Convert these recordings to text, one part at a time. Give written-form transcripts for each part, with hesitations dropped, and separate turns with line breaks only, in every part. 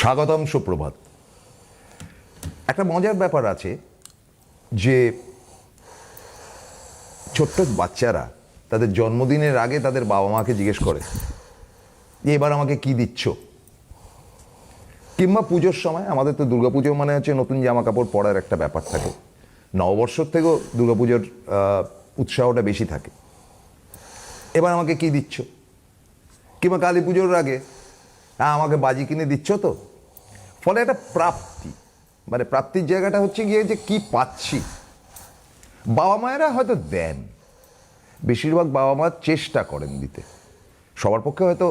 স্বাগতম, সুপ্রভাত। একটা মজার ব্যাপার আছে যে ছোট্ট বাচ্চারা তাদের জন্মদিনের আগে তাদের বাবা মাকে জিজ্ঞেস করে যে এবার আমাকে কি দিচ্ছ, কিংবা পুজোর সময় আমাদের তো দুর্গাপুজো মানে হচ্ছে নতুন জামা কাপড় পরার একটা ব্যাপার থাকে। নববর্ষর থেকেও দুর্গাপুজোর উৎসাহটা বেশি থাকে। এবার আমাকে কি দিচ্ছ, কিংবা কালী পুজোর আগে আমাকে বাজি কিনে দিচ্ছ তো। ফলে একটা প্রাপ্তি, মানে প্রাপ্তির জায়গাটা হচ্ছে গিয়ে যে কি পাচ্ছি। বাবা মায়েরা হয়তো দেন, বেশিরভাগ বাবা মা চেষ্টা করেন দিতে, সবার পক্ষে হয়তো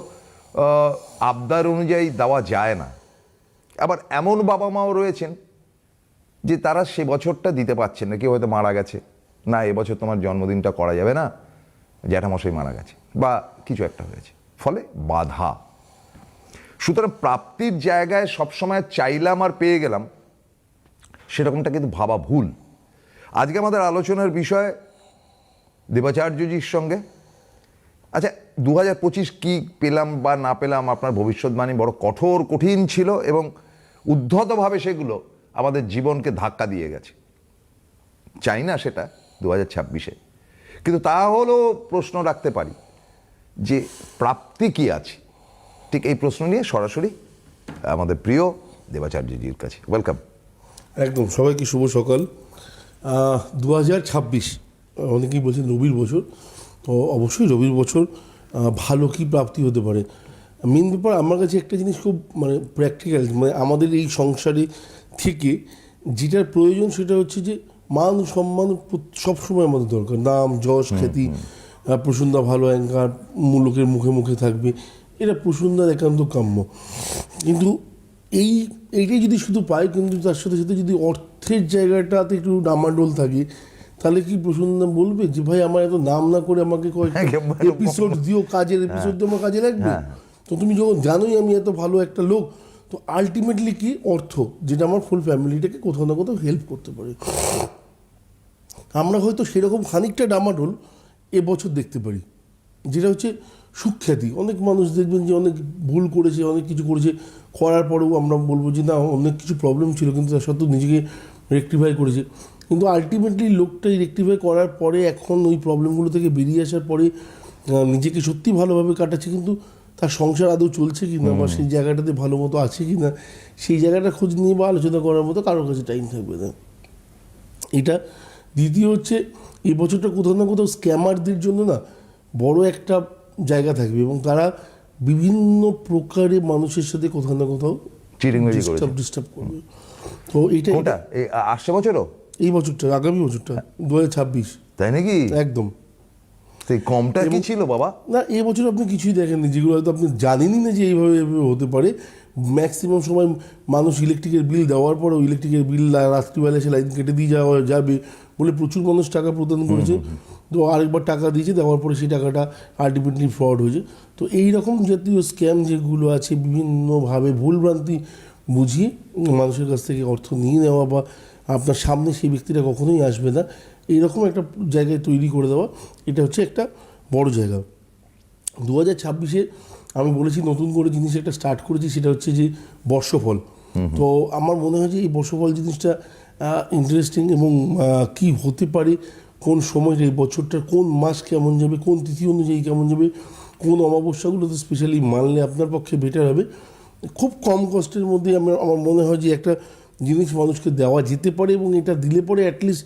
আবদার অনুযায়ী দেওয়া যায় না। আবার এমন বাবা মাও রয়েছেন যে তারা সে বছরটা দিতে পারছেন না, কেউ হয়তো মারা গেছে, না এবছর তোমার জন্মদিনটা করা যাবে না, জ্যাঠামশাই মারা গেছে বা কিছু একটা হয়েছে, ফলে বাধা। সুতরাং প্রাপ্তির জায়গায় সবসময় চাইলাম আর পেয়ে গেলাম, সেরকমটা কিন্তু ভাবা ভুল। আজকে আমাদের আলোচনার বিষয় দেবাচার্যজির সঙ্গে। আচ্ছা, 2025 কি পেলাম বা না পেলাম, আপনার ভবিষ্যৎবাণী বড় কঠিন ছিল এবং উদ্ধতভাবে সেগুলো আমাদের জীবনকে ধাক্কা দিয়ে গেছে। চাই না সেটা 2026-এ, কিন্তু তাহলেও প্রশ্ন রাখতে পারি যে প্রাপ্তি কি আছে। ঠিক এই প্রশ্ন নিয়ে সরাসরি আমাদের প্রিয় দেবাচার্যজির কাছে ওয়েলকাম।
একদম, সবাইকে শুভ সকাল। 2026 অনেকেই বলছেন রবির বছর, তো অবশ্যই রবির বছর ভালো কি প্রাপ্তি হতে পারে। মেন ব্যাপার আমার কাছে একটা জিনিস খুব মানে প্র্যাকটিক্যাল, মানে আমাদের এই সংসারে থেকে যেটার প্রয়োজন সেটা হচ্ছে যে মান সম্মান সবসময় আমাদের দরকার। নাম যশ খ্যাতি, প্রসূনদা ভালো অ্যাঙ্কার, লোকের মুখে মুখে থাকবে, এটা প্রসূনদার একান্ত কাম্য। কিন্তু এইটাই যদি শুধু পায়, কিন্তু তার সাথে সাথে যদি অর্থের জায়গাটাতে একটু ডামাডোল থাকে, তাহলে কি প্রসূনদা বলবে যে ভাই আমার এত নাম না করে আমাকে কয়েকটা এপিসোড দিও, কাজের এপিসোড দিও, আমার কাজে লাগবে। তো তুমি যখন জানোই আমি এত ভালো একটা লোক, তো আলটিমেটলি কি অর্থ, যেটা আমার ফুল ফ্যামিলিটাকে কোথাও না কোথাও হেল্প করতে পারে। আমরা হয়তো সেরকম খানিকটা ডামাডোল এবছর দেখতে পারি, যেটা হচ্ছে সুখ্যাতি। অনেক মানুষ দেখবেন যে অনেক ভুল করেছে, অনেক কিছু করেছে, করার পরেও আমরা বলবো যে না অনেক কিছু প্রবলেম ছিল, কিন্তু তার সত্ত্বেও নিজেকে রেকটিফাই করেছে। কিন্তু আলটিমেটলি লোকটাই রেকটিফাই করার পরে এখন ওই প্রবলেমগুলো থেকে বেরিয়ে আসার পরে নিজেকে সত্যি ভালোভাবে কাটাচ্ছে, কিন্তু তার সংসার আদৌ চলছে কি না, বা সেই জায়গাটাতে ভালো মতো আছে কি না, সেই জায়গাটা খোঁজ নিয়ে বা আলোচনা করার মতো কারোর কাছে টাইম থাকবে না। এটা দ্বিতীয় হচ্ছে, এই বছরটা কোথাও না কোথাও স্ক্যামারদের জন্য না বড় একটা জায়গা থাকবে, এবং তারা বিভিন্ন প্রকারে মানুষের সাথে কোথাও না কোথাও ডিস্টার্ব করবে। তো এইটা
আসছে বছরও,
এই বছরটা, আগামী বছরটা 2026,
তাই নাকি?
একদম।
সেই কমটা কি ছিল বাবা?
না, এই বছর আপনি কিছুই দেখেননি, যেগুলো হয়তো আপনি জানেনই না যে এইভাবে হতে পারে। ম্যাক্সিমাম সময় মানুষ ইলেকট্রিকের বিল দেওয়ার পরেও ইলেকট্রিকের বিল রাত্রিবেলা এসে লাইন কেটে দিয়ে যাবে বলে প্রচুর মানুষ টাকা প্রদান করেছে, তো আরেকবার টাকা দিয়েছে, দেওয়ার পরে সেই টাকাটা আলটিমেটলি ফ্রড হয়েছে। তো এই রকম জাতীয় স্ক্যাম যেগুলো আছে, বিভিন্নভাবে ভুলভ্রান্তি বুঝিয়ে মানুষের কাছ থেকে অর্থ নিয়ে নেওয়া, বা আপনার সামনে সেই ব্যক্তিটা কখনোই আসবে না, এইরকম একটা জায়গায় তৈরি করে দেওয়া, এটা হচ্ছে একটা বড় জায়গা। 2026-এ আমি বলেছি নতুন করে জিনিস একটা স্টার্ট করেছি, সেটা হচ্ছে যে বর্ষফল। তো আমার মনে হয় যে এই বর্ষফল জিনিসটা ইন্টারেস্টিং, এবং কি হতে পারে, কোন সময়টা, এই বছরটার কোন মাস কেমন যাবে, কোন তিথি অনুযায়ী কেমন যাবে, কোন অমাবস্যাগুলোতে স্পেশালি মানলে আপনার পক্ষে বেটার হবে। খুব কম কষ্টের মধ্যে আমার মনে হয় যে একটা জিনিস মানুষকে দেওয়া যেতে পারে, এবং এটা দিলে পরে অ্যাটলিস্ট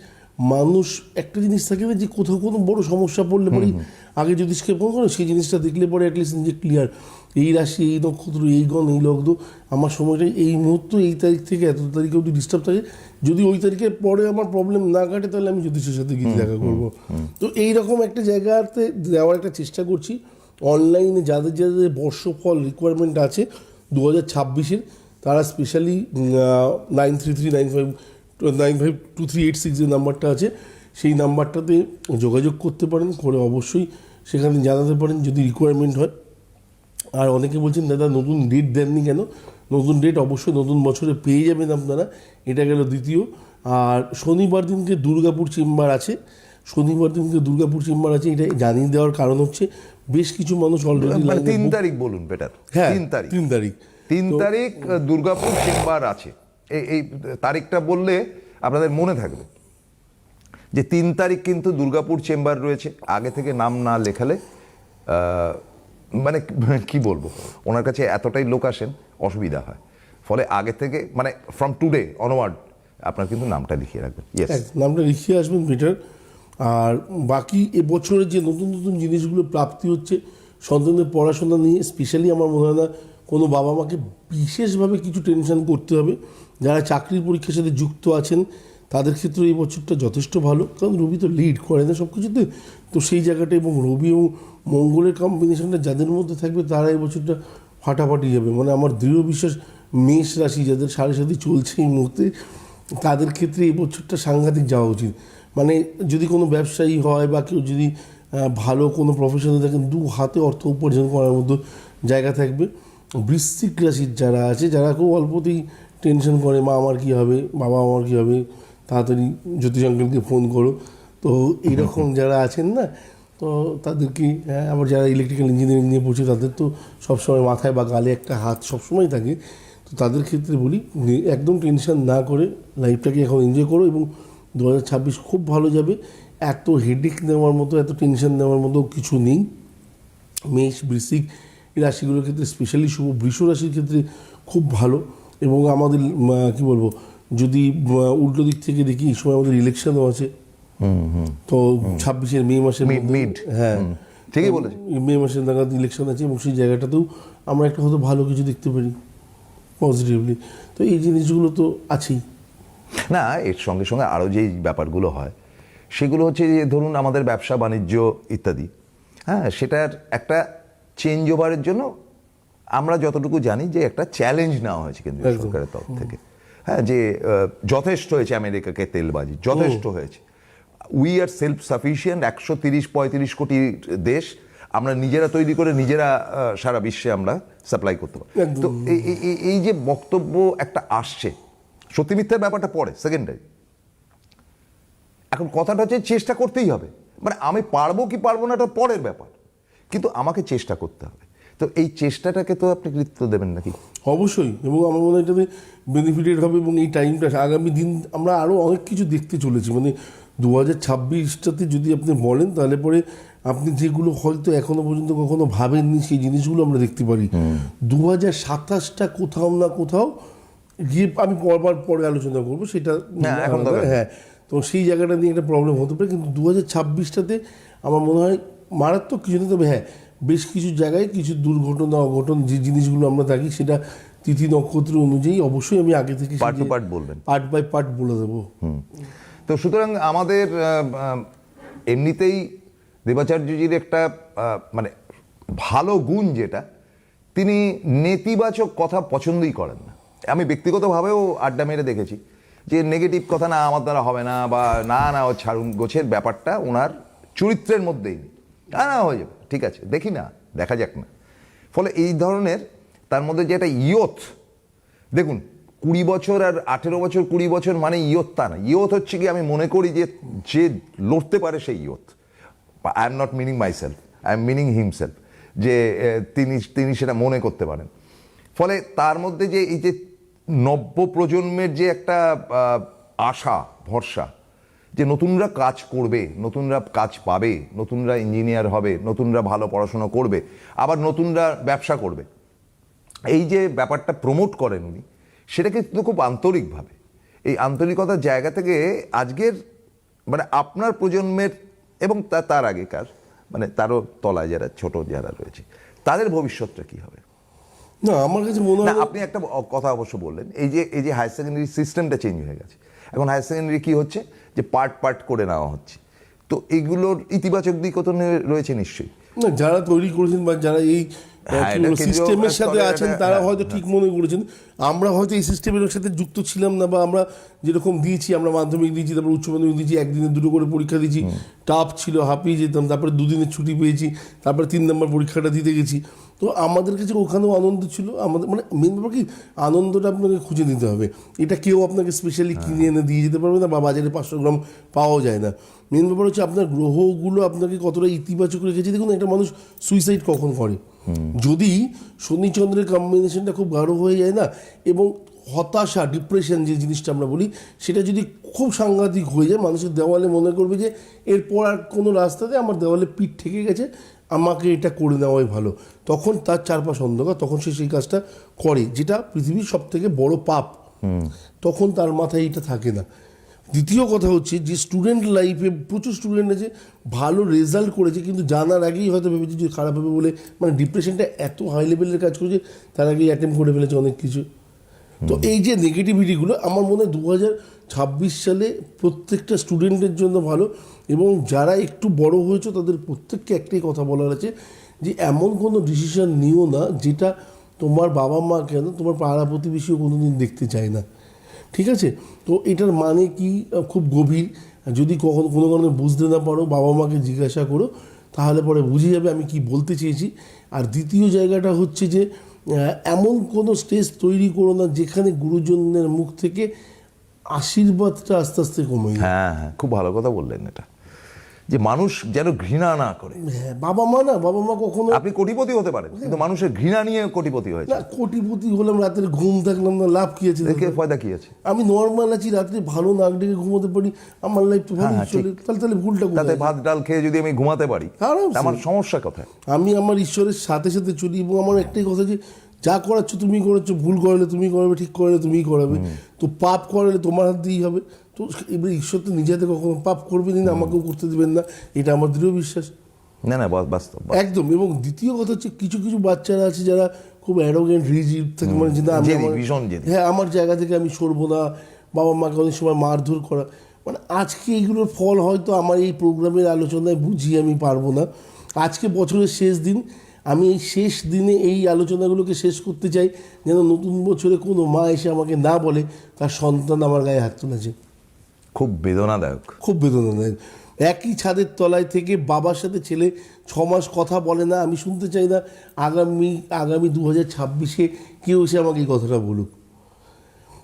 মানুষ একটা জিনিস থাকে না যে কোথাও কোনো বড় সমস্যা পড়লে পরে আগে যদি স্কেপ করে সেই জিনিসটা দেখলে পরে অ্যাটলিস্ট নিজে ক্লিয়ার, এই রাশি, এই নক্ষত্র, এই গণ, এই লগ্ন, আমার সময়টা এই মুহূর্ত এই তারিখ থেকে এত তারিখে অবধি ডিস্টার্ব থাকে, যদি ওই তারিখের পরে আমার প্রবলেম না কাটে তাহলে আমি জ্যোতিষের সাথে গিয়ে দেখা করবো। তো এইরকম একটা জায়গাতে দেওয়ার একটা চেষ্টা করছি। অনলাইনে যাদের যাদের বর্ষফল রিকোয়ারমেন্ট আছে 2026-এর, তারা স্পেশালি 9339595238 যে নাম্বারটা আছে, সেই নাম্বারটাতে যোগাযোগ করতে পারেন, করে অবশ্যই সেখানে জানাতে পারেন যদি রিকোয়ারমেন্ট হয়। আর অনেকে বলছেন দাদা নতুন ডেট দেননি কেন? নতুন ডেট অবশ্যই নতুন বছরে পেয়ে যাবেন আপনারা, এটা গেল দ্বিতীয়। আর শনিবার দিনকে দুর্গাপুর চেম্বার আছে, এটা জানিয়ে দেওয়ার কারণ হচ্ছে বেশ কিছু মানুষ অলরেডি
3 তারিখ বলুন বেটার।
হ্যাঁ, 3 তারিখ
3 তারিখ দুর্গাপুর চেম্বার আছে। এই তারিখটা বললে আপনাদের মনে থাকবে যে 3 তারিখ কিন্তু দুর্গাপুর চেম্বার রয়েছে। আগে থেকে নাম না লেখালে মানে কি বলবো, ওনার কাছে এতটাই লোক আসেন, অসুবিধা হয়। ফলে আগে থেকে মানে ফ্রম টুডে অনওয়ার্ড আপনার কিন্তু নামটা লিখিয়ে রাখবেন। ইয়েস,
নামটা লিখিয়ে আসবেন বেটার। আর বাকি এবছরের যে নতুন নতুন জিনিসগুলো প্রাপ্তি হচ্ছে সন্তানদের পড়াশোনা নিয়ে, স্পেশালি আমার মনে হয় না কোনো বাবা মাকে বিশেষভাবে কিছু টেনশন করতে হবে। যারা চাকরির পরীক্ষার সাথে যুক্ত আছেন তাদের ক্ষেত্রে এই বছরটা যথেষ্ট ভালো, কারণ রবি তো লিড করে না সব কিছুতে। তো সেই জায়গাটা এবং রবি এবং মঙ্গলের কম্বিনেশনটা যাদের মধ্যে থাকবে তারা এই বছরটা ফাটাফাটি যাবে। মানে আমার দৃঢ় বিশ্বাস মেষ রাশি যাদের সাড়ে সাথে চলছে এই মুহূর্তে, তাদের ক্ষেত্রে এই বছরটা সাংঘাতিক যাওয়া উচিত। মানে যদি কোনো ব্যবসায়ী হয় বা কেউ যদি ভালো কোনো প্রফেশনে থাকেন, 2 হাতে অর্থ উপার্জন করার মতো জায়গা থাকবে। বৃশ্চিক রাশির যারা আছে, যারা খুব অল্পতেই টেনশন করে, মা আমার কী হবে, বাবা আমার কী হবে, তাড়াতাড়ি জ্যোতিষ আঙ্কেলকে ফোন করো, তো এইরকম যারা আছেন না, তো তাদেরকে আবার যারা ইলেকট্রিক্যাল ইঞ্জিনিয়ারিং নিয়ে পড়ছে তাদের তো সবসময় মাথায় বা গালে একটা হাত সবসময় থাকে। তো তাদের ক্ষেত্রে বলি একদম টেনশন না করে লাইফটাকে এখন এনজয় করো, এবং 2026 খুব ভালো যাবে। এত হেডেক নেওয়ার মতো, এত টেনশন নেওয়ার মতো কিছু নেই। মেষ, বৃশ্চিক এই রাশিগুলোর ক্ষেত্রে স্পেশালি শুভ। বৃষ রাশির ক্ষেত্রে খুব ভালো। এবং আমাদের কি বলবো, যদি উল্টো দিক থেকে দেখি এই সময় আমাদের ইলেকশনও আছে। তো 26 মে মাসের
মিড,
হ্যাঁ
ঠিকই বলেছি,
মে মাসের নাগাদ ইলেকশন আছে, এবং সেই জায়গাটাতেও আমরা একটা হয়তো ভালো কিছু দেখতে পারি পজিটিভলি। তো এই জিনিসগুলো তো আছেই।
না এর সঙ্গে সঙ্গে আরও যেই ব্যাপারগুলো হয় সেগুলো হচ্ছে যে ধরুন আমাদের ব্যবসা বাণিজ্য ইত্যাদি, হ্যাঁ, সেটার একটা চেঞ্জ ওভারের জন্য আমরা যতটুকু জানি যে একটা চ্যালেঞ্জ নেওয়া হয়েছে কেন্দ্রীয় সরকারের তরফ থেকে, হ্যাঁ, যে যথেষ্ট হয়েছে আমেরিকাকে তেলবাজি, যথেষ্ট হয়েছে, উই আর সেলফ সাফিসিয়েন্ট, 130-35 কোটি দেশ আমরা নিজেরা তৈরি করে নিজেরা সারা বিশ্বে আমরা সাপ্লাই করতে পারি। তো এই যে বক্তব্য একটা আসছে, সত্যি মিথ্যার ব্যাপারটা পরে সেকেন্ডারি। এখন কথাটা হচ্ছে চেষ্টা করতেই হবে, মানে আমি পারবো কি পারবো না এটা পরের ব্যাপার, কিন্তু আমাকে চেষ্টা করতে হবে। তো এই চেষ্টাটাকে তো আপনি কৃতিত্ব দেবেন নাকি?
অবশ্যই, এবং আমার মনে হয় এটাতে বেনিফিটেড হবে। এবং এই টাইমটা আগামী দিন আমরা আরও অনেক কিছু দেখতে চলেছি। মানে 2026টাতে যদি আপনি বলেন তাহলে পরে আপনি যেগুলো হয়তো এখনো পর্যন্ত কখনো ভাবেননি সেই জিনিসগুলো আমরা দেখতে পারি। 2027টা কোথাও না কোথাও গিয়ে আমি পরে আলোচনা করবো সেটা। হ্যাঁ, তো সেই জায়গাটা নিয়ে একটা প্রবলেম হতে পারে, কিন্তু 2026টাতে আমার মনে হয় মারাত্মক কিছু নেই। তবে হ্যাঁ, বেশ কিছু জায়গায় কিছু দুর্ঘটনা অঘটন যে জিনিসগুলো আমরা থাকি সেটা তিথি নক্ষত্র অনুযায়ী অবশ্যই আমি আগে থেকে
পার্ট টু পার্ট বলবেন,
পার্ট বাই পার্ট বলে দেবো।
তো সুতরাং আমাদের এমনিতেই দেবাচার্যজির একটা মানে ভালো গুণ যেটা, তিনি নেতিবাচক কথা পছন্দই করেন না। আমি ব্যক্তিগতভাবেও আড্ডা মেরে দেখেছি যে নেগেটিভ কথা না আমার দ্বারা হবে না, বা না ও ছাড়ুন গোছের ব্যাপারটা ওনার চরিত্রের মধ্যেই নেই। না হয়ে যাবে, ঠিক আছে, দেখি না, দেখা যাক না। ফলে এই ধরনের তার মধ্যে যে একটা ইয়ত, দেখুন 20 বছর আর 18 বছর 20 বছর মানে ইয়ত তা না। ইয়ত হচ্ছে কি, আমি মনে করি যে যে লড়তে পারে সেই ইয়ত। I am not meaning myself, I am meaning himself, যে তিনি সেটা মনে করতে পারেন। ফলে তার মধ্যে যে এই যে নব্য প্রজন্মের যে একটা আশা ভরসা, যে নতুনরা কাজ করবে, নতুনরা কাজ পাবে, নতুনরা ইঞ্জিনিয়ার হবে, নতুনরা ভালো পড়াশোনা করবে, আবার নতুনরা ব্যবসা করবে, এই যে ব্যাপারটা প্রমোট করেন উনি, সেটাকে কিন্তু খুব আন্তরিকভাবে, এই আন্তরিকতার জায়গা থেকে আজকের মানে আপনার প্রজন্মের এবং তার আগেকার মানে তারও তলায় যারা ছোট যারা রয়েছে তাদের ভবিষ্যৎটা কি হবে।
না আমার কাছে মনে হয়
আপনি একটা কথা অবশ্য বললেন, এই যে হায়ার সেকেন্ডারি সিস্টেমটা চেঞ্জ হয়ে গেছে। এখন হায়ার সেকেন্ডারি কি হচ্ছে যে পার্ট করে নেওয়া হচ্ছে, তো এইগুলোর ইতিবাচক দিকও তো রয়েছে নিশ্চয়ই।
না, যারা তৈরি করেছেন বা যারা এই সিস্টেমের সাথে আছেন তারা হয়তো ঠিক মনে করেছেন। আমরা হয়তো এই সিস্টেমের সাথে যুক্ত ছিলাম না, বা আমরা যেরকম দিয়েছি, আমরা মাধ্যমিক দিয়েছি, তারপর উচ্চ মাধ্যমিক দিয়েছি, একদিনে 2 করে পরীক্ষা দিয়েছি, টাফ ছিল, হাঁপিয়ে যেতাম, তারপরে 2 দিনের ছুটি পেয়েছি, তারপরে 3 নম্বর পরীক্ষাটা দিতে গেছি। তো আমাদের কাছে ওখানেও আনন্দ ছিল। আমাদের মানে মেন ব্যাপার কি, আনন্দটা আপনাকে খুঁজে নিতে হবে। এটা কেউ আপনাকে স্পেশালি কিনে এনে দিয়ে যেতে পারবে না, বা বাজারে 500 গ্রাম পাওয়াও যায় না। মেন ব্যাপার হচ্ছে আপনার গ্রহগুলো আপনাকে কতটা ইতিবাচক রেখেছে। দেখুন একটা মানুষ সুইসাইড কখন করে, যদি শনিচন্দ্রের কম্বিনেশনটা খুব গাঢ় হয়ে যায় না, এবং হতাশা, ডিপ্রেশন যে জিনিসটা আমরা বলি, সেটা যদি খুব সাংঘাতিক হয়ে যায়, মানুষের দেওয়ালে মনে করবে যে এরপর আর কোনো রাস্তাতে আমার দেওয়ালে পিঠ ঠেকে গেছে, আমাকে এটা করে নেওয়াই ভালো, তখন তার চারপাশ অন্ধকার, তখন সে সেই কাজটা করে, যেটা পৃথিবীর সব থেকে বড় পাপ। তখন তার মাথায় এটা থাকে না। দ্বিতীয় কথা হচ্ছে যে স্টুডেন্ট লাইফে প্রচুর স্টুডেন্ট আছে ভালো রেজাল্ট করেছে, কিন্তু জানার আগেই হয়তো ভেবেছে যে খারাপ হবে বলে, মানে ডিপ্রেশনটা এত হাই লেভেলের কাজ করেছে, তার আগেই অ্যাটেম্প করে ফেলেছে অনেক কিছু। তো এই যে নেগেটিভিটিগুলো, আমার মনে হয় 2026 সালে প্রত্যেকটা স্টুডেন্টের জন্য ভালো, এবং যারা একটু বড় হয়েছে তাদের প্রত্যেককে একটাই কথা বলার আছে, যে এমন কোনো ডিসিশন নিও না যেটা তোমার বাবা মা কেন তোমার পাড়া প্রতিবেশীও কোনো দিন দেখতে চায় না, ঠিক আছে? তো এটার মানে কি খুব গভীর। যদি কখনো কোনো কারণে বুঝতে না পারো, বাবা মাকে জিজ্ঞাসা করো, তাহলে পরে বুঝে যাবে আমি কি বলতে চেয়েছি। আর দ্বিতীয় জায়গাটা হচ্ছে যে এমন কোনো স্টেজ তৈরি করো না যেখানে গুরুজনের মুখ থেকে আশীর্বাদটা আস্তে আস্তে কমে যায়।
হ্যাঁ হ্যাঁ, খুব ভালো কথা বললেন এটা, যে মানুষ যেন ঘৃণা না করে।
হ্যাঁ, বাবা মা কখনো,
আপনি কোটিপতি হতে পারেন, কিন্তু মানুষের ঘৃণা নিয়ে কোটিপতি হয়েছে,
না কোটিপতি হলাম, রাতের ঘুম থাকলাম না, লাভ কি আছে?
দেখে ফায়দা কি আছে?
আমি নর্মাল আছি, রাত্রে ভালো নাক ডেকে ঘুমোতে পারি, আমার লাইফ তো ভালো
হ্যাঁ,
চলে, তাহলে ভুলটা
তাতে
কোথায়?
ভাত ডাল খেয়ে যদি আমি ঘুমাতে পারি,
আরামসে।
আমার সমস্যা কোথায়?
আমি আমার ঈশ্বরের সাথে সাথে চলি, এবং আমার একটাই কথা যে যা করাচ্ছ তুমি করাচ্ছ, ভুল করালে তুমি করাবে, ঠিক করালে তুমিই করাবে, তো পাপ করালে তোমার হাত দিয়েই হবে। তো এবার ঈশ্বর তো নিজে হাতে কখনো পাপ করবেন না, আমাকেও করতে দেবেন না, এটা আমার দৃঢ় বিশ্বাস।
না না, বাস্তব।
একদম। এবং দ্বিতীয় কথা হচ্ছে কিছু কিছু বাচ্চারা আছে যারা খুব অ্যারোগেন্ট, রিজিড থাকে, মানে যে না আমি
জেদি,
আমার,
ভীষণ জেদি।
হ্যাঁ আমার জায়গা থেকে আমি সরবো না, বাবা মাকে অনেক সময় মারধর করা, মানে আজকে এইগুলোর ফল হয়তো আমার এই প্রোগ্রামের আলোচনায় বুঝিয়ে আমি পারবো না। আজকে বছরের শেষ দিন, আমি এই শেষ দিনে এই আলোচনাগুলোকে শেষ করতে চাই, যেন নতুন বছরে কোনো মা এসে আমাকে না বলে তার সন্তান আমার গায়ে হাত তুলেছে।
খুব বেদনাদায়ক।
খুব বেদনাদায়ক। একই ছাদের তলায় থেকে বাবার সাথে ছেলে 6 মাস কথা বলে না, আমি শুনতে চাই না আগামী 2026-এ কেউ এসে আমাকে এই কথাটা বলুক।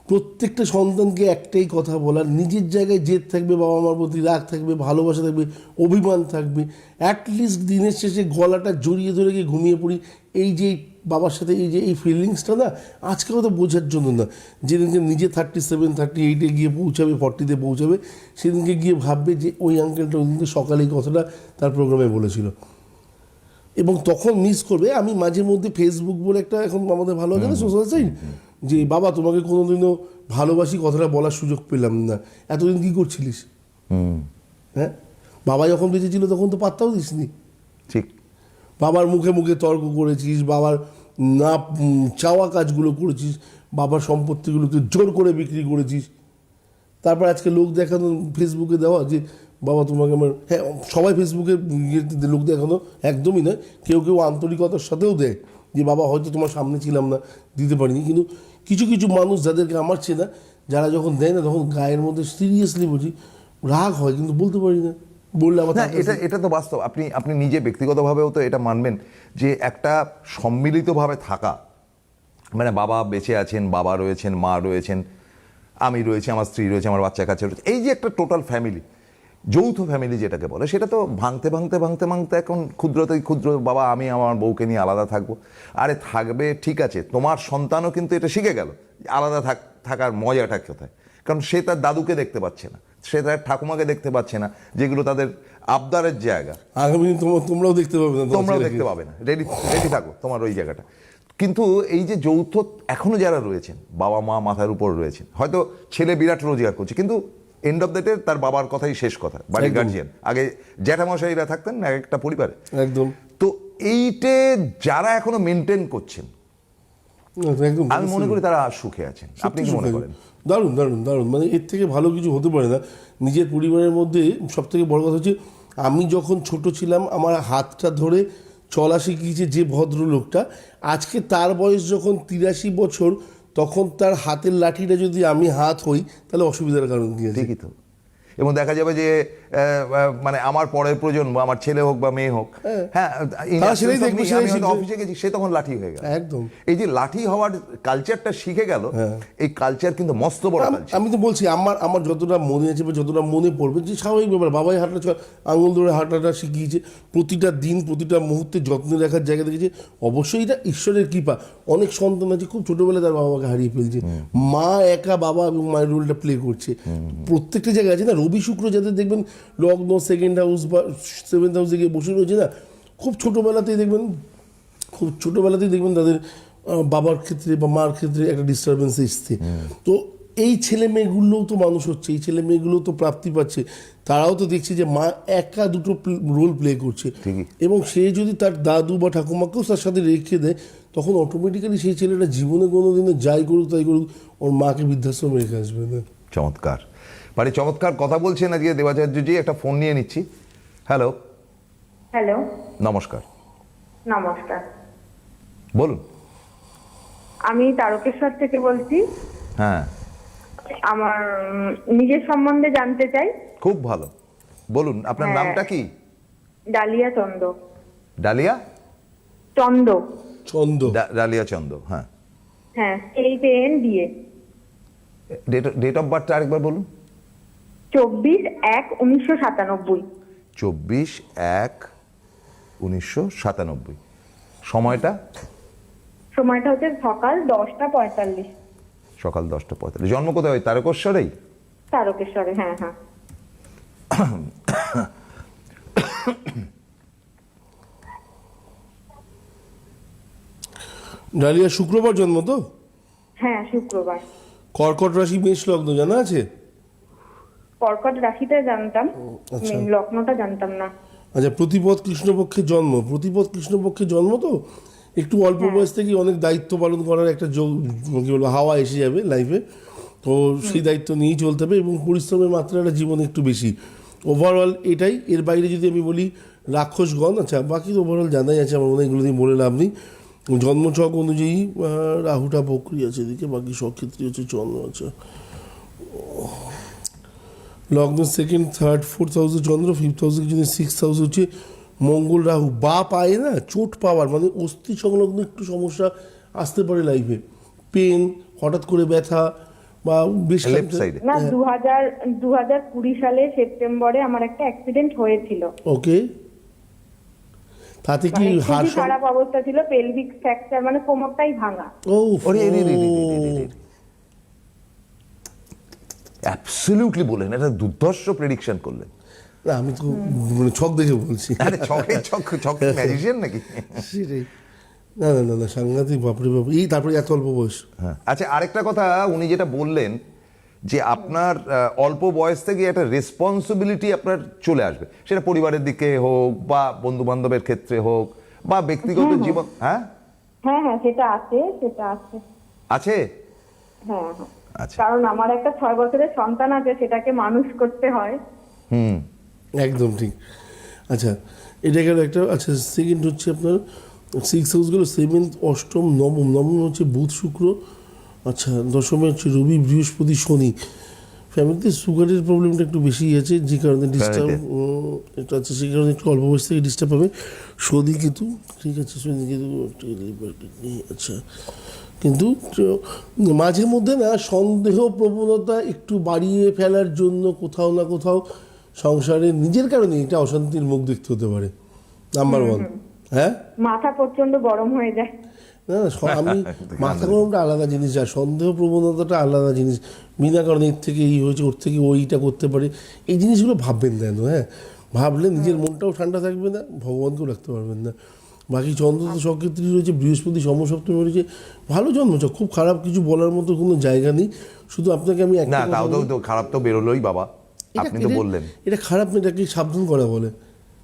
প্রত্যেকটা সন্তানকে একটাই কথা বলার, নিজের জায়গায় জেদ থাকবে, বাবা মার প্রতি রাগ থাকবে, ভালোবাসা থাকবে, অভিমান থাকবে, অ্যাটলিস্ট দিনের শেষে গলাটা জড়িয়ে ধরে গিয়ে ঘুমিয়ে পড়ি। এই যে বাবার সাথে এই ফিলিংসটা না, আজকে হয়তো বোঝার জন্য না, যেদিনকে নিজে 37, 38-এ গিয়ে পৌঁছাবে, 40-তে পৌঁছাবে, সেদিনকে গিয়ে ভাববে যে ওই আঙ্কেলটা ওই দিনকে সকালে এই কথাটা তার প্রোগ্রামে বলেছিল, এবং তখন মিস করবে। আমি মাঝে মধ্যে ফেসবুক বলে একটা এখন আমাদের ভালো আছে না সোশ্যাল সাইট, যে বাবা তোমাকে কোনোদিনও ভালোবাসি কথাটা বলার সুযোগ পেলাম না, এতদিন কী করছিলিস? হ্যাঁ, বাবা যখন বেঁচে ছিল তখন তো পাত্তাও দিসনি।
ঠিক।
বাবার মুখে মুখে তর্ক করেছিস, বাবার না চাওয়া কাজগুলো করেছিস, বাবার সম্পত্তিগুলোকে জোর করে বিক্রি করেছিস। তারপর আজকে লোক দেখানো, ফেসবুকে দেওয়া যে বাবা তোমাকে আমার, হ্যাঁ সবাই ফেসবুকে লোক দেখানো একদমই নয়, কেউ কেউ আন্তরিকতার সাথেও দেয় যে বাবা হয়তো তোমার সামনে ছিলাম না, দিতে পারিনি, কিন্তু কিছু কিছু মানুষ যাদেরকে আমার চেনা, যারা যখন দেয় না তখন গায়ের মধ্যে সিরিয়াসলি বলছি রাগ হয়, কিন্তু বলতে পারি না, বললে আবার
না, এটা তো বাস্তব। আপনি নিজে ব্যক্তিগতভাবেও তো এটা মানবেন যে একটা সম্মিলিতভাবে থাকা, মানে বাবা বেঁচে আছেন, বাবা রয়েছেন, মা রয়েছেন, আমি রয়েছি, আমার স্ত্রী রয়েছে, আমার বাচ্চা কাছে রয়েছে, এই যে একটা টোটাল ফ্যামিলি, যৌথ ফ্যামিলি যেটাকে বলে, সেটা তো ভাঙতে এখন ক্ষুদ্রতে ক্ষুদ্র, বাবা আমি আমার বউকে নিয়ে আলাদা থাকবো। আরে থাকবে, ঠিক আছে, তোমার সন্তানও কিন্তু এটা শিখে গেল আলাদা থাকার মজাটা কোথায়, কারণ সে তার দাদুকে দেখতে পাচ্ছে না, সে তার ঠাকুমাকে দেখতে পাচ্ছে না, যেগুলো তাদের আবদারের জায়গা।
আগামী দিন তোমরাও দেখতে পাবে না,
তোমরাও দেখতে পাবে না, রেডি থাকো তোমার ওই জায়গাটা। কিন্তু এই যে যৌথ এখনো যারা রয়েছেন, বাবা মা মাথার উপর রয়েছেন, হয়তো ছেলে বিরাট রোজগার করছে, কিন্তু এন্ড অফ দ্য ডে তার বাবার কথাই শেষ কথা, বাড়ির গার্জিয়ান। আগে জ্যাঠামশাইরা থাকতেন না একটা পরিবারে,
একদম।
তো এইটে যারা এখনো মেনটেন করছেন,
একদম
আমি মনে করি তারা সুখে আছেন। আপনি কি মনে করেন?
দারুণ দারুণ দারুণ, মানে এর থেকে ভালো কিছু হতে পারে না। নিজের পরিবারের মধ্যে সব থেকে বড় কথা হচ্ছে, আমি যখন ছোট ছিলাম আমার হাতটা ধরে চলা শিখিয়েছে যে ভদ্রলোকটা, আজকে তার বয়স যখন 83 বছর, তখন তার হাতের লাঠিটা যদি আমি হাত হই, তাহলে অসুবিধার কারণ কি আছে?
ঠিকই তো। এবং দেখা যাবে যে মানে আমার পরের প্রজন্ম, আমার ছেলে হোক বা মেয়ে হোক, হ্যাঁ
তারা সেটাই দেখবে, সেটাই
আমি হয়তো
শিখবে।
অফিসে গেছি, সে তখন লাঠি হয়ে গেল।
একদম।
এই যে লাঠি হওয়ার কালচারটা শিখে গেল, এই কালচার কিন্তু মস্ত বড় কালচার।
আমি তো বলছি আমার যতটা মনে আছে বা যতটা মনে পড়বে, যে স্বাভাবিক ব্যাপার, বাবাই হাঁটা আঙুল ধরে হাঁটাটা শিখিয়েছে, প্রতিটা দিন প্রতিটা মুহূর্তে যত্নে রাখার জায়গা দেখেছে। অবশ্যই এটা ঈশ্বরের কৃপা। অনেক সন্তান আছে খুব ছোটবেলায় তার বাবা মাকে হারিয়ে ফেলছে, মা একা বাবা এবং মায়ের রোলটা প্লে করছে। প্রত্যেকটা জায়গায় আছে না, রবি শুক্র যাদের দেখবেন লগ্ন সেকেন্ড হাউস বা সেভেন্থ হাউসে গিয়ে বসে রয়েছে না, খুব ছোটোবেলাতেই দেখবেন তাদের বাবার ক্ষেত্রে বা মার ক্ষেত্রে একটা ডিস্টারবেন্স এসছে। তো এই ছেলে মেয়েগুলোও তো মানুষ হচ্ছে, এই ছেলে মেয়েগুলোও তো প্রাপ্তি পাচ্ছে, তারাও তো দেখছে যে মা একা দুটো রোল প্লে করছে। এবং সে যদি তার দাদু বা ঠাকুমাকেও তার সাথে রেখে দেয়, তখন অটোমেটিক্যালি সেই ছেলেটা জীবনে কোনো দিনে যাই করুক তাই করুক ওর মাকে বৃদ্ধাশ্রমে রেখে আসবে না।
চমৎকার, মানে চমৎকার কথা বলছেন আজকে দেবাচার্যজি। একটা ফোন নিয়ে নিচ্ছি। হ্যালো।
হ্যালো,
নমস্কার।
নমস্কার।
বলুন।
আমি তারকেশ্বর থেকে বলছি।
হ্যাঁ,
আমার নিজের সম্বন্ধে জানতে চাই।
খুব ভালো, বলুন আপনার
হ্যাঁ।
নামটা কি?
ডালিয়া চন্দ।
ডালিয়া
চন্দ।
ছন্দ।
ডালিয়া চন্দ, হ্যাঁ।
হ্যাঁ, এইচএন দিয়ে।
ডেট অফ বার্থটা আরেকবার বলুন।
24/1/1997।
24/1/1997। সময়টা?
সময়টা হচ্ছে সকাল 10:45।
সকাল 10:45। জন্ম কোথায়? ওই তারকেশ্বরেই?
তারকেশ্বরে, হ্যাঁ হ্যাঁ।
ডালিয়া শুক্রবার জন্ম তো?
হ্যাঁ, শুক্রবার।
কর্কট রাশি মেষ লগ্ন জানা আছে?
কর্কট রাশিটা জানতাম,
আচ্ছা।
লগ্নটা জানতাম না।
আচ্ছা, প্রতিপদ কৃষ্ণপক্ষে জন্ম তো একটু অল্প বয়স থেকে অনেক দায়িত্ব পালন করার একটা যোগ, কি বলবো, হাওয়া এসে যাবে লাইফে। তো সেই দায়িত্ব নিয়েই চলতে হবে এবং পরিশ্রমের মাত্রাটা জীবনে একটু বেশি। ওভারঅল এটাই। এর বাইরে যদি আমি বলি রাক্ষসগণ, আচ্ছা বাকি তো ওভারঅল জানাই আছে, আমার মনে হয় এগুলো দিয়ে বলে লাভ নেই। জন্মছক অনুযায়ী রাহুটা বকরি আছে এদিকে, বাকি সব ক্ষেত্রে হচ্ছে চন্দ্র আছে। লগ্ন সেকেন্ড থার্ড ফোর্থ হাউসে চন্দ্র, ফিফথ হাউসে যদি সিক্সথ হাউস হচ্ছে মঙ্গল রাহু। বা পায়ে না চোট পাওয়ার, মানে অস্থি সংলগ্ন একটু সমস্যা আসতে পারে লাইফে, পেন, হঠাৎ করে ব্যথা বা বেশ
লেফট সাইডে।
না, 2020 সালে সেপ্টেম্বরে আমার একটা অ্যাক্সিডেন্ট হয়েছিল।
ওকে, তাতে কি
মানে
হাড়
খুবই খারাপ অবস্থা ছিল, পেলভিক ফ্র্যাকচার, মানে কোমরটাই ভাঙা।
ও
অ্যাবসলিউটলি বলেন, এটা দুর্ধর্ষ প্রেডিকশন করলেন।
না, আমি তো মানে ছক দেখে বলছি।
আরে ছক ম্যাজিশিয়ান নাকি?
সেটাই। না না না না, সাংঘাতিক, বাপরে বাপ, এই তারপরে এত অল্প বয়স।
হ্যাঁ। আচ্ছা, আরেকটা কথা উনি যেটা বললেন যে আপনার অল্প বয়স থেকে একটা রেসপন্সিবিলিটি আপনার চলে আসবে, সেটা পরিবারের দিকে হোক বা বন্ধু বান্ধবের ক্ষেত্রে হোক বা ব্যক্তিগত জীবন। হ্যাঁ
হ্যাঁ হ্যাঁ, সেটা আছে, সেটা আছে।
আছে।
হ্যাঁ হ্যাঁ,
আচ্ছা।
কারণ আমার একটা 6 বছরের সন্তান আছে, সেটাকে মানুষ করতে হয়।
একদম ঠিক। আচ্ছা, এটা গেল একটা। আচ্ছা, সেকেন্ড হচ্ছে আপনার সিক্স হাউসগুলো, সেভেন্থ, অষ্টম, নবম। নবম হচ্ছে বুধ শুক্র। আচ্ছা, দশমে হচ্ছে রবি বৃহস্পতি শনি। ফ্যামিলিতে সুগারের প্রবলেমটা একটু বেশিই আছে, যে কারণে ডিস্টার্ব এটা আছে, সেই কারণে একটু অল্প বয়স থেকে ডিস্টার্ব হবে। শনি কিন্তু ঠিক আছে, শনি কিন্তু আচ্ছা, কিন্তু মাঝে মধ্যে না সন্দেহ প্রবণতা একটু বাড়িয়ে ফেলার জন্য কোথাও না কোথাও সংসারে নিজের কারণে এটা অশান্তির মুখ দেখতে হতে পারে, নাম্বার ওয়ান। হ্যাঁ,
মাথা প্রচন্ড গরম হয়ে যায়।
না না, আমি মাথা গরমটা আলাদা জিনিস, আর সন্দেহ প্রবণতাটা আলাদা জিনিস। বিনা কারণে এর থেকে এই হয়েছে, ওর থেকে ওইটা করতে পারে, এই জিনিসগুলো ভাববেন না। হ্যাঁ, ভাবলে নিজের মনটাও ঠান্ডা থাকবে না, ভগবানকেও রাখতে পারবেন না। বাকি চন্দ্র তো সক্ষেত্রী রয়েছে, বৃহস্পতি সমসপ্তমী রয়েছে, ভালো জন্মছক, খুব খারাপ কিছু বলার মতো কোনো জায়গা নেই। শুধু আপনাকে আমি
না, তাও তো খারাপ তো বেরোলোই বাবা, আপনি তো বললেন।
এটা খারাপ না, এটাকে সাবধান করা বলে।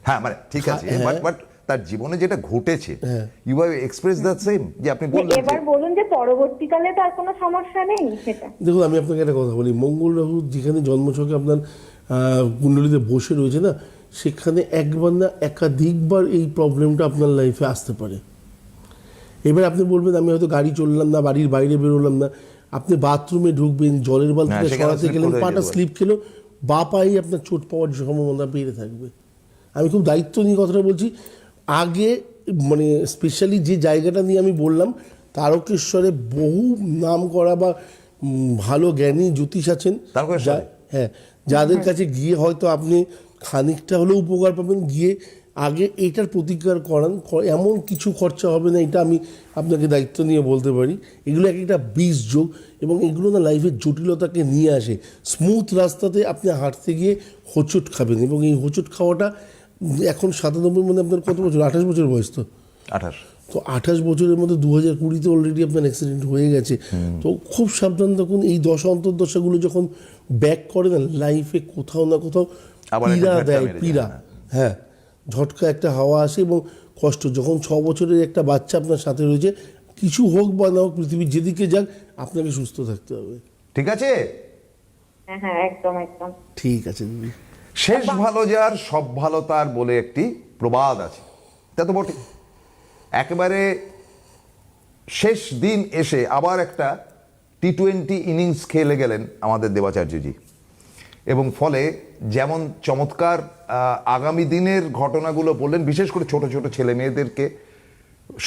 হ্যাঁ, মানে ঠিক আছে, বাট তার জীবনে যেটা ঘটেছে,
হ্যাঁ।
You have express the same, যে আপনি বললেন।
এবার বলুন যে পরবর্তীকালে তার কোনো সমস্যা নেই সেটা।
দেখুন, আমি আপনাকে একটা কথা বলি, মঙ্গল রাহু যেখানে জন্মছকে আপনার কুণ্ডলিতে বসে রয়েছে না, সেখানে একবার না একাধিকবার এই প্রবলেমটা আপনার লাইফে আসতে পারে। এবার আপনি বলবেন আমি হয়তো গাড়ি চললাম না, বাড়ির বাইরে বেরোলাম না, আপনি বাথরুমে ঢুকবেন, জলের বালতিটা
সেখানে
সরাতে
slip
গেলেন,
করে
পাটা
যেতে
স্লিপ খেলো, বা পায়েই আপনার চোট পাওয়ার সম্ভাবনা বেড়ে থাকবে। আমি খুব দায়িত্ব নিয়ে কথাটা বলছি। আগে মানে স্পেশালি যে জায়গাটা নিয়ে আমি বললাম, তারকেশ্বরে বহু নাম করা বা ভালো জ্ঞানী জ্যোতিষ আছেন,
তারকেশ্বরে?
হ্যাঁ, যাদের কাছে গিয়ে হয়তো আপনি খানিকটা হলেও উপকার পাবেন। গিয়ে আগে এইটার প্রতিকার করান, এমন কিছু খরচা হবে না, এটা আমি আপনাকে দায়িত্ব নিয়ে বলতে পারি। এগুলো এক একটা বীজ যোগ, এবং এগুলো না লাইফের জটিলতাকে নিয়ে আসে। স্মুথ রাস্তাতে আপনি হাঁটতে গিয়ে হোঁচট খাবেন, এবং এই হোঁচট খাওয়াটা এখন 97 মানে আপনার কত বছর, 28 বছর বয়স তো,
28।
তো 28 বছরের মধ্যে 2020-তে অলরেডি আপনার অ্যাক্সিডেন্ট হয়ে গেছে। তো খুব সাবধান থাকুন। এই দশা অন্তর্দশাগুলো যখন ব্যাক করে না লাইফে, কোথাও না কোথাও
আবার একটা
পীড়া
ঝটকা
দেয়,
মেরে যায়,
পীড়া। হ্যাঁ, ঝটকা একটা হাওয়া আসে এবং কষ্ট। যখন 6 বছরের একটা বাচ্চা আপনার সাথে রয়েছে, কিছু হোক বা না হোক, পৃথিবীর যেদিকে যাক, আপনাকে সুস্থ থাকতে হবে।
ঠিক আছে?
হ্যাঁ হ্যাঁ, একদম একদম।
ঠিক আছে দিদি।
শেষ ভালো যার সব ভালো তার বলে একটি প্রবাদ আছে, তা তো বটে। একেবারে শেষ দিন এসে আবার একটা টি-20 ইনিংস খেলে গেলেন আমাদের দেবাচার্যজি, এবং ফলে যেমন চমৎকার আগামী দিনের ঘটনাগুলো বললেন, বিশেষ করে ছোট ছোট ছেলে মেয়েদেরকে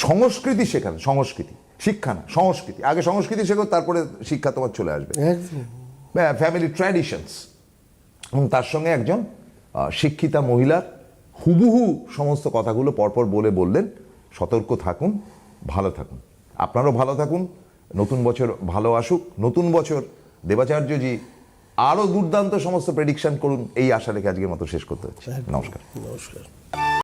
সংস্কৃতি শেখান। সংস্কৃতি শিক্ষা না, সংস্কৃতি। আগে সংস্কৃতি শেখো, তারপরে শিক্ষা তোমার চলে আসবে।
একদম।
Family traditions. এবং তার সঙ্গে একজন শিক্ষিতা মহিলার হুবহু সমস্ত কথাগুলো পরপর বললেন, সতর্ক থাকুন, ভালো থাকুন। আপনারাও ভালো থাকুন, নতুন বছর ভালো আসুক। নতুন বছর দেবাচার্যজি আরও দুর্দান্ত সমস্ত প্রেডিকশন করুন, এই আশা রেখে আজকের মতো শেষ করতে হচ্ছে। নমস্কার।
নমস্কার।